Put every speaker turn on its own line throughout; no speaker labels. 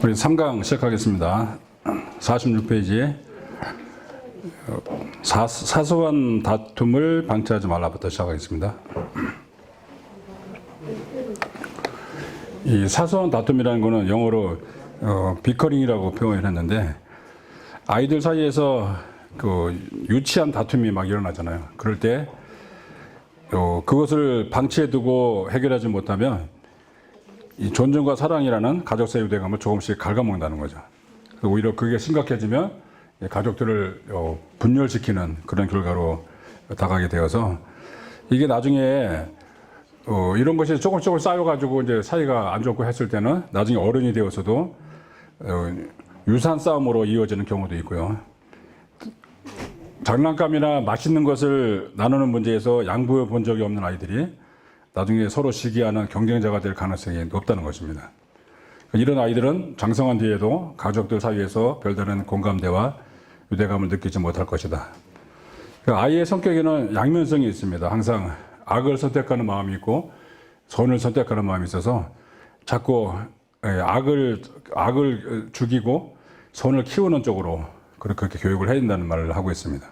우리 3강 시작하겠습니다. 46페이지에 사소한 다툼을 방치하지 말라부터 시작하겠습니다. 이 사소한 다툼이라는 거는 영어로 비커링이라고 표현을 했는데, 아이들 사이에서 그 유치한 다툼이 막 일어나잖아요. 그럴 때 그것을 방치해두고 해결하지 못하면 이 존중과 사랑이라는 가족사의 유대감을 조금씩 갉아먹는다는 거죠. 오히려 그게 심각해지면 가족들을 분열시키는 그런 결과로 다가게 되어서, 이게 나중에 이런 것이 조금 쌓여가지고 이제 사이가 안 좋고 했을 때는 나중에 어른이 되어서도 유산 싸움으로 이어지는 경우도 있고요. 장난감이나 맛있는 것을 나누는 문제에서 양보해 본 적이 없는 아이들이 나중에 서로 시기하는 경쟁자가 될 가능성이 높다는 것입니다. 이런 아이들은 장성한 뒤에도 가족들 사이에서 별다른 공감대와 유대감을 느끼지 못할 것이다. 아이의 성격에는 양면성이 있습니다. 항상 악을 선택하는 마음이 있고 선을 선택하는 마음이 있어서 자꾸 악을 죽이고 선을 키우는 쪽으로 그렇게 교육을 해야 된다는 말을 하고 있습니다.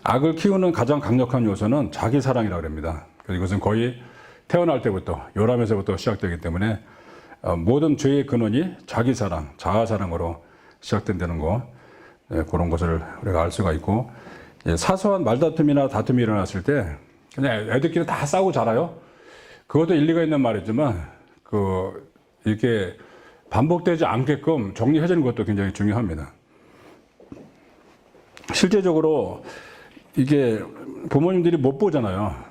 악을 키우는 가장 강력한 요소는 자기 사랑이라고 합니다. 이것은 거의 태어날 때부터, 요람에서부터 시작되기 때문에 모든 죄의 근원이 자기 사랑, 자아 사랑으로 시작된다는 거, 그런 것을 우리가 알 수가 있고, 사소한 말다툼이나 다툼이 일어났을 때 그냥 애들끼리 다 싸우고 자라요. 그것도 일리가 있는 말이지만 이렇게 반복되지 않게끔 정리해주는 것도 굉장히 중요합니다. 실제적으로 이게 부모님들이 못 보잖아요.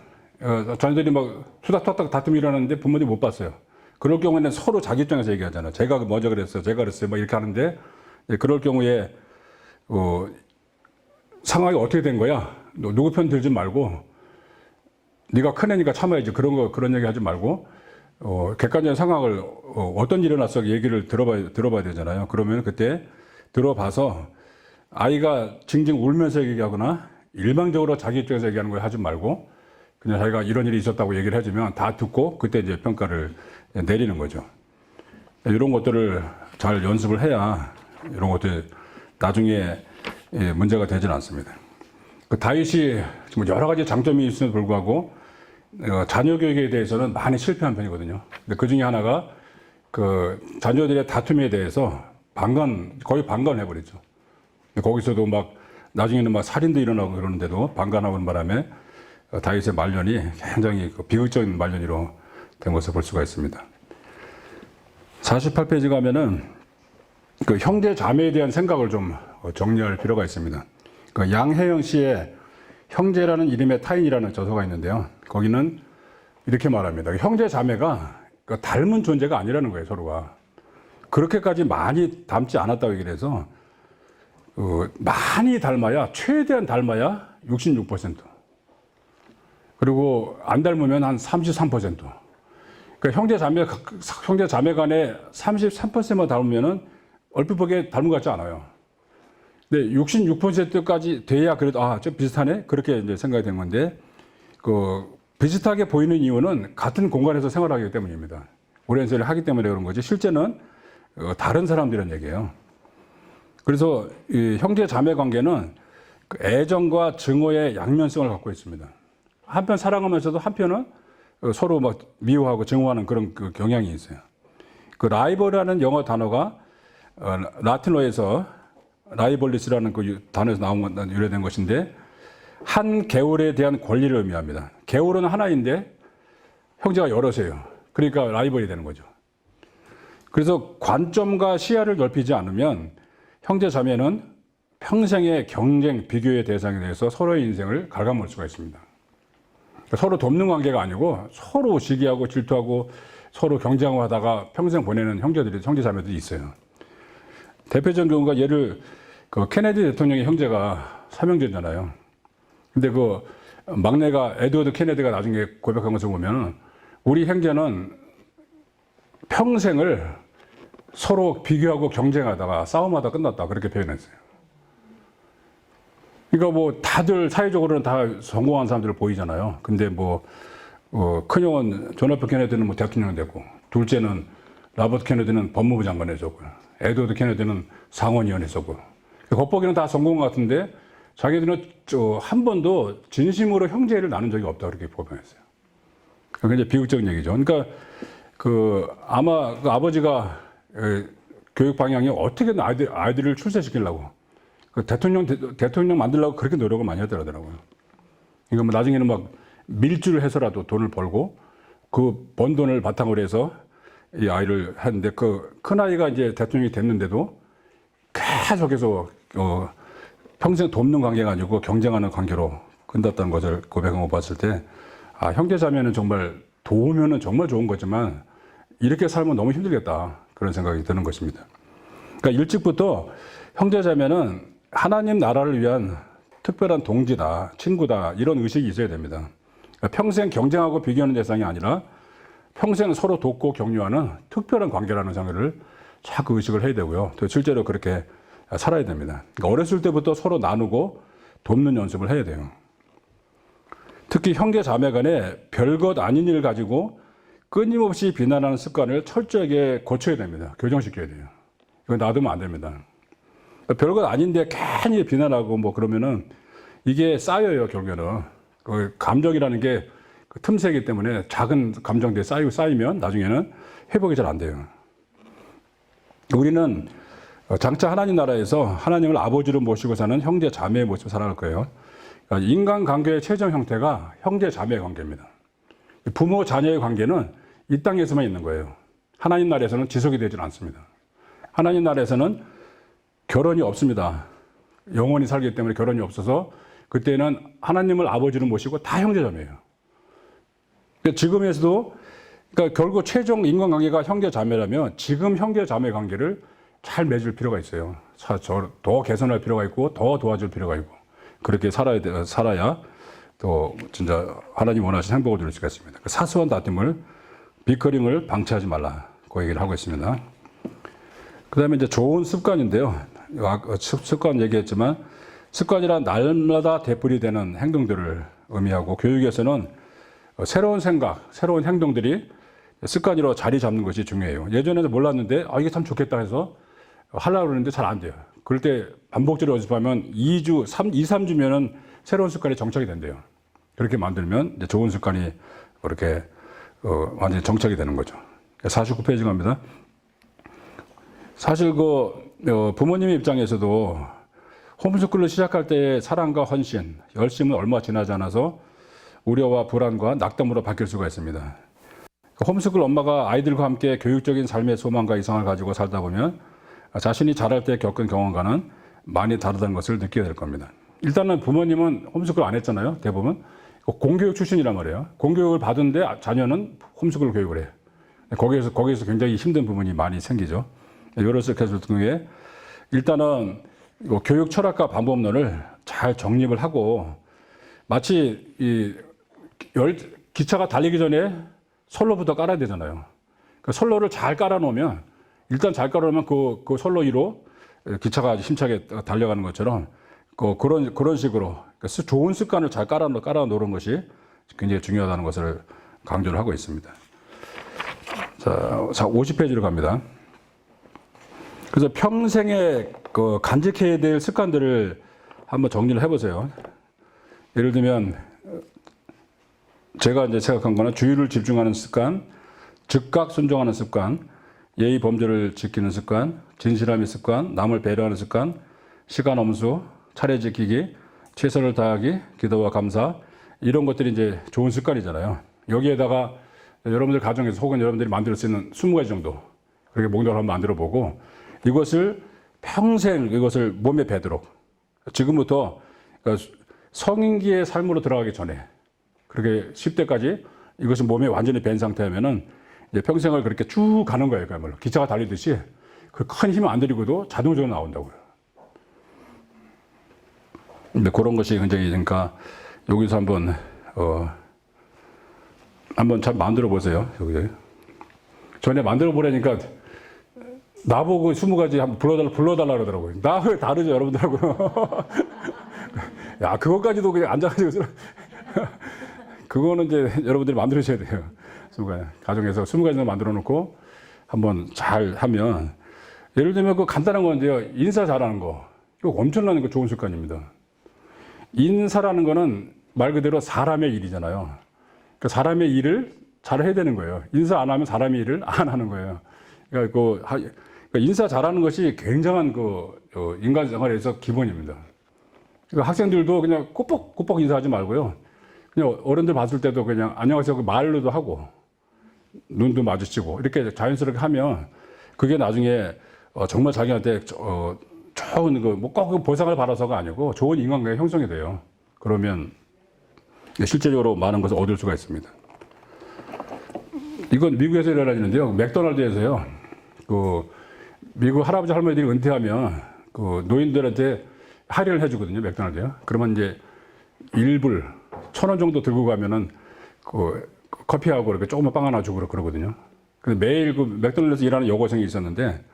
자녀들이 막 투닥투닥 다툼이 일어나는데 부모님이 못 봤어요. 그럴 경우에는 서로 자기 입장에서 얘기하잖아요. 제가 먼저 그랬어요. 제가 그랬어요. 막 이렇게 하는데, 그럴 경우에 상황이 어떻게 된 거야? 누구 편 들지 말고, 네가 큰 애니까 참아야지. 그런 얘기 하지 말고, 객관적인 상황을 어떤 일이 일어났어 얘기를 들어봐야 되잖아요. 그러면 그때 들어봐서 아이가 징징 울면서 얘기하거나 일방적으로 자기 입장에서 얘기하는 걸 하지 말고, 그냥 자기가 이런 일이 있었다고 얘기를 해주면 다 듣고 그때 이제 평가를 내리는 거죠. 이런 것들을 잘 연습을 해야 이런 것들 나중에 문제가 되지는 않습니다. 다윗이 정말 여러 가지 장점이 있음에도 불구하고 자녀 교육에 대해서는 많이 실패한 편이거든요. 근데 그 중에 하나가 자녀들의 다툼에 대해서 거의 방관해버리죠. 거기서도 막 나중에는 막 살인도 일어나고 그러는데도 방관하는 바람에 다윗의 말년이 굉장히 비극적인 말년이로 된 것을 볼 수가 있습니다. 48페이지 가면은 형제 자매에 대한 생각을 좀 정리할 필요가 있습니다. 양혜영 씨의 형제라는 이름의 타인이라는 저서가 있는데요. 거기는 이렇게 말합니다. 형제 자매가 닮은 존재가 아니라는 거예요, 서로가. 그렇게까지 많이 닮지 않았다고 얘기를 해서, 많이 닮아야, 최대한 닮아야 66%. 그리고 안 닮으면 한 33%. 그러니까 형제 자매 간에 33%만 닮으면은 얼핏 보기에 닮은 것 같지 않아요. 근데 66%까지 돼야 그래도 좀 비슷하네? 그렇게 이제 생각이 된 건데, 비슷하게 보이는 이유는 같은 공간에서 생활하기 때문입니다. 오랜 세월을 하기 때문에 그런 거지, 실제는 다른 사람들이란 얘기예요. 그래서 이 형제 자매 관계는 애정과 증오의 양면성을 갖고 있습니다. 한편 사랑하면서도 한편은 서로 막 미워하고 증오하는 그런 경향이 있어요. 라이벌이라는 영어 단어가 라틴어에서 라이벌리스라는 단어에서 유래된 것인데, 한 계열에 대한 권리를 의미합니다. 계열은 하나인데 형제가 여럿이에요. 그러니까 라이벌이 되는 거죠. 그래서 관점과 시야를 넓히지 않으면 형제 자매는 평생의 경쟁, 비교의 대상이 돼서 서로의 인생을 갉아먹을 수가 있습니다. 서로 돕는 관계가 아니고 서로 시기하고 질투하고 서로 경쟁하고 하다가 평생 보내는 형제 자매들이 있어요. 대표적인 경우가 케네디 대통령의 형제가 삼형제잖아요. 근데 막내가 에드워드 케네디가 나중에 고백한 것을 보면, 우리 형제는 평생을 서로 비교하고 경쟁하다가 싸움하다 끝났다, 그렇게 표현했어요. 그러니까 다들 사회적으로는 다 성공한 사람들 보이잖아요. 근데 큰형은 존 F 케네디는 대통령 됐고, 둘째는 로버트 케네디는 법무부 장관 해줬고요. 에드워드 케네디는 상원의원 했었고. 겉보기는 다 성공 같은데 자기들은 한 번도 진심으로 형제를 나눈 적이 없다 그렇게 보명했어요. 그게 이제 비극적인 얘기죠. 그러니까 아마 그 아버지가 교육 방향이 어떻게든 아이들을 출세시키려고 대통령 만들려고 그렇게 노력을 많이 하더라고요. 그러니까 뭐 나중에는 막 밀주를 해서라도 돈을 벌고 그 번 돈을 바탕으로 해서 이 아이를 했는데 그 큰 아이가 이제 대통령이 됐는데도 계속해서 평생 돕는 관계가 아니고 경쟁하는 관계로 끝났다는 것을 고백한 거 봤을 때 형제 자매는 정말 도우면은 정말 좋은 거지만 이렇게 살면 너무 힘들겠다 그런 생각이 드는 것입니다. 그러니까 일찍부터 형제 자매는 하나님 나라를 위한 특별한 동지다, 친구다 이런 의식이 있어야 됩니다. 그러니까 평생 경쟁하고 비교하는 대상이 아니라 평생 서로 돕고 격려하는 특별한 관계라는 생각을 자꾸 의식을 해야 되고요. 또 실제로 그렇게 살아야 됩니다. 그러니까 어렸을 때부터 서로 나누고 돕는 연습을 해야 돼요. 특히 형제 자매 간에 별것 아닌 일을 가지고 끊임없이 비난하는 습관을 철저하게 고쳐야 됩니다. 교정시켜야 돼요. 이건 놔두면 안 됩니다. 별것 아닌데 괜히 비난하고 뭐 그러면은 이게 쌓여요, 결국에는. 그 감정이라는 게 그 틈새이기 때문에 작은 감정들이 쌓이면 나중에는 회복이 잘 안 돼요. 우리는 장차 하나님 나라에서 하나님을 아버지로 모시고 사는 형제 자매의 모습을 살아갈 거예요. 그러니까 인간관계의 최종 형태가 형제 자매 관계입니다. 부모 자녀의 관계는 이 땅에서만 있는 거예요. 하나님 나라에서는 지속이 되질 않습니다. 하나님 나라에서는 결혼이 없습니다. 영원히 살기 때문에 결혼이 없어서 그때는 하나님을 아버지로 모시고 다 형제 자매예요. 그러니까 지금에서도 그러니까 결국 최종 인간관계가 형제 자매라면 지금 형제 자매 관계를 잘 맺을 필요가 있어요. 더 개선할 필요가 있고 더 도와줄 필요가 있고 그렇게 살아야 또 진짜 하나님 원하신 행복을 누릴 수가 있습니다. 그 사소한 다툼을 비커링을 방치하지 말라 그 얘기를 하고 있습니다. 그 다음에 이제 좋은 습관인데요. 습관 얘기했지만 습관이란 날마다 되풀이되는 행동들을 의미하고 교육에서는 새로운 생각, 새로운 행동들이 습관으로 자리 잡는 것이 중요해요. 예전에는 몰랐는데 이게 참 좋겠다 해서 하려고 그러는데 잘 안 돼요. 그럴 때 반복적으로 연습하면 3주면은 새로운 습관이 정착이 된대요. 그렇게 만들면 이제 좋은 습관이 그렇게 완전히 정착이 되는 거죠. 49페이지 갑니다. 사실 부모님의 입장에서도 홈스쿨을 시작할 때의 사랑과 헌신, 열심은 얼마 지나지 않아서 우려와 불안과 낙담으로 바뀔 수가 있습니다. 홈스쿨 엄마가 아이들과 함께 교육적인 삶의 소망과 이상을 가지고 살다 보면 자신이 자랄 때 겪은 경험과는 많이 다르다는 것을 느끼게 될 겁니다. 일단은 부모님은 홈스쿨 안 했잖아요. 대부분 공교육 출신이란 말이에요. 공교육을 받은데 자녀는 홈스쿨 교육을 해요. 거기에서 굉장히 힘든 부분이 많이 생기죠. 이것을 계속 통해 일단은 교육 철학과 방법론을 잘 정립을 하고 마치 기차가 달리기 전에 선로부터 깔아야 되잖아요. 그 선로를 잘 깔아놓으면 일단 잘 깔아놓으면 그 선로 위로 기차가 힘차게 달려가는 것처럼 그런 식으로 좋은 습관을 잘 깔아놓는 것이 굉장히 중요하다는 것을 강조를 하고 있습니다. 자 50페이지로 갑니다. 그래서 평생에 간직해야 될 습관들을 한번 정리를 해보세요. 예를 들면 제가 이제 생각한 거는 주의를 집중하는 습관, 즉각 순종하는 습관, 예의 범절을 지키는 습관, 진실함의 습관, 남을 배려하는 습관, 시간 엄수, 차례 지키기, 최선을 다하기, 기도와 감사 이런 것들이 이제 좋은 습관이잖아요. 여기에다가 여러분들 가정에서 혹은 여러분들이 만들 수 있는 20가지 정도 그렇게 목록을 한번 만들어 보고 이것을 평생 이것을 몸에 배도록 지금부터 성인기의 삶으로 들어가기 전에 그렇게 10대까지 이것은 몸에 완전히 밴 상태면은 이제 평생을 그렇게 쭉 가는 거예요. 그야말로 기차가 달리듯이 그 큰 힘을 안 들이고도 자동적으로 나온다고요. 근데 그런 것이 굉장히 그러니까 여기서 한번 잘 만들어 보세요. 여기 전에 만들어 보라니까 나보고 20가지 한번 불러달라 그러더라고요. 나 왜 다르죠, 여러분들하고. 야, 그것까지도 그냥 앉아가지고 그거는 이제 여러분들이 만들으셔야 돼요. 20가지. 가정에서 20가지 만들어 놓고 한번 잘 하면, 예를 들면 그 간단한 건데요. 인사 잘하는 거. 이거 엄청나는 거 좋은 습관입니다. 인사라는 거는 말 그대로 사람의 일이잖아요. 그러니까 사람의 일을 잘 해야 되는 거예요. 인사 안 하면 사람의 일을 안 하는 거예요. 그러니까 인사 잘하는 것이 굉장한 인간 생활에서 기본입니다. 그러니까 학생들도 그냥 꾸벅꾸벅 인사하지 말고요. 그냥 어른들 봤을 때도 그냥 안녕하세요 말로도 하고 눈도 마주치고 이렇게 자연스럽게 하면 그게 나중에 정말 자기한테 좋은 꼭 보상을 받아서가 아니고 좋은 인간관계 형성이 돼요. 그러면 실제적으로 많은 것을 얻을 수가 있습니다. 이건 미국에서 일어나는데요. 맥도날드에서요. 미국 할아버지 할머니들이 은퇴하면 노인들한테 할인을 해주거든요. 맥도날드요. 그러면 이제 1불 1,000원 정도 들고 가면은 커피하고 이렇게 조그만 빵 하나 주고 그러거든요. 근데 매일 맥도날드에서 일하는 여고생이 있었는데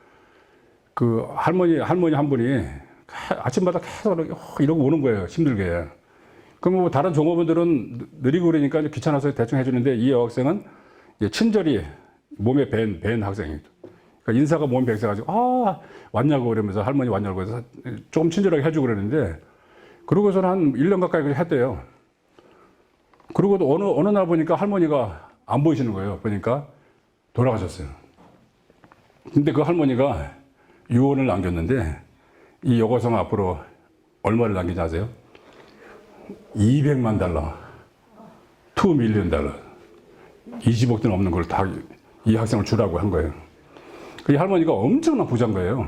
할머니 한 분이 아침마다 계속 이러고 오는 거예요. 힘들게. 그럼 뭐 다른 종업원들은 느리고 그러니까 귀찮아서 대충 해주는데 이 여학생은 친절히 몸에 밴 학생입니다. 그러니까 인사가 몸에 배서가지고 왔냐고 그러면서 할머니 왔냐고 해서 조금 친절하게 해주고 그러는데 그러고서는 한 1년 가까이 했대요. 그리고 어느 날 보니까 할머니가 안 보이시는 거예요. 보니까 돌아가셨어요. 근데 그 할머니가 유언을 남겼는데 이 여고생 앞으로 얼마를 남기지 아세요? $200만. $2 밀리언. 20억 돈 없는 걸 다 이 학생을 주라고 한 거예요. 이 할머니가 엄청난 부자인 거예요.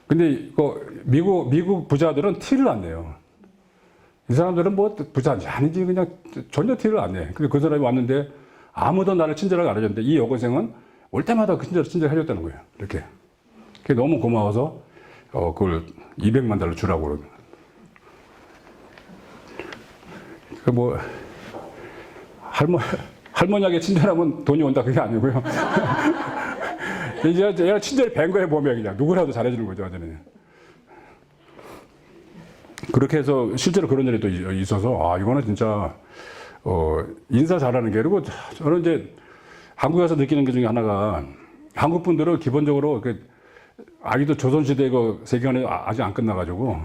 근데 미국 부자들은 티를 안 내요. 이 사람들은 뭐 부자인지 아닌지 그냥 전혀 티를 안 내. 근데 그 사람이 왔는데 아무도 나를 친절하게 안 해줬는데 이 여고생은 올 때마다 친절하게 해줬다는 거예요. 이렇게. 그게 너무 고마워서 그걸 $200만 주라고 그러는 뭐 할머니에게 친절하면 돈이 온다 그게 아니고요. 이제 얘가 친절히 뵌 거에 보면 그냥 누구라도 잘해주는 거죠. 완전히. 그렇게 해서 실제로 그런 일이 또 있어서 이거는 진짜 인사 잘하는 게 그리고 저는 이제 한국에 서 느끼는 게 중에 하나가 한국 분들은 기본적으로 아직도 조선시대 세계관이 아직 안 끝나가지고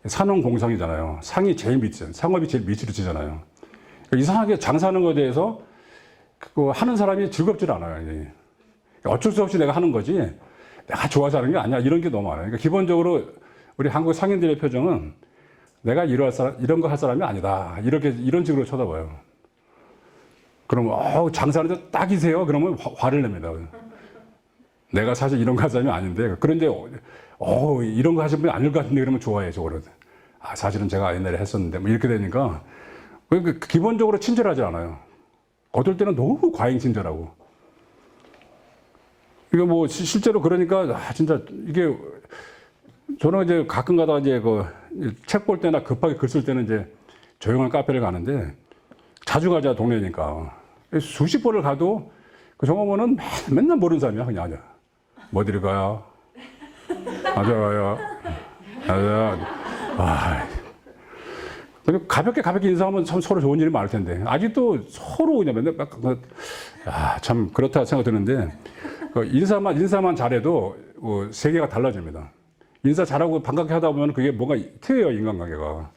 산업공상이잖아요. 상이 제일 밑에, 상업이 제일 밑으로 치잖아요. 이상하게 장사하는 것에 대해서 하는 사람이 즐겁질 않아요. 어쩔 수 없이 내가 하는 거지 내가 좋아서 하는 게 아니야. 이런 게 너무 많아요. 그러니까 기본적으로 우리 한국 상인들의 표정은 내가 이런 거 할 사람이 아니다. 이런 식으로 쳐다봐요. 그럼 장사하는데 딱이세요? 그러면 화를 냅니다. 내가 사실 이런 거 할 사람이 아닌데 그런데 이런 거 하시는 분이 아닐 것 같은데 그러면 좋아해. 저거를. 사실은 제가 옛날에 했었는데 뭐 이렇게 되니까 기본적으로 친절하지 않아요. 어떨 때는 너무 과잉 친절하고. 이거 뭐 실제로 그러니까 진짜 이게 저는 이제 가끔 가다가 이제 책 볼 때나 급하게 글 쓸 때는 이제 조용한 카페를 가는데 자주 가자 동네니까 수십 번을 가도 그 종업원은 맨날 모르는 사람이야. 그냥 아니야. 뭐 어디를 가야? 가야. 가볍게 인사하면 참 서로 좋은 일이 많을 텐데 아직도 서로 그냥 맨날 참 그렇다 생각 드는데 인사만 잘해도 세계가 달라집니다. 인사 잘하고 반갑게 하다 보면 그게 뭔가 트여요. 인간관계가.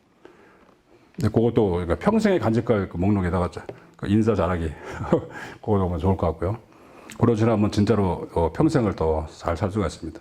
근데 그것도 그러니까 평생에 간직할 목록에다가 인사 잘하기 그거 보면 좋을 것 같고요. 그러시라면 진짜로 평생을 더 잘 살 수가 있습니다.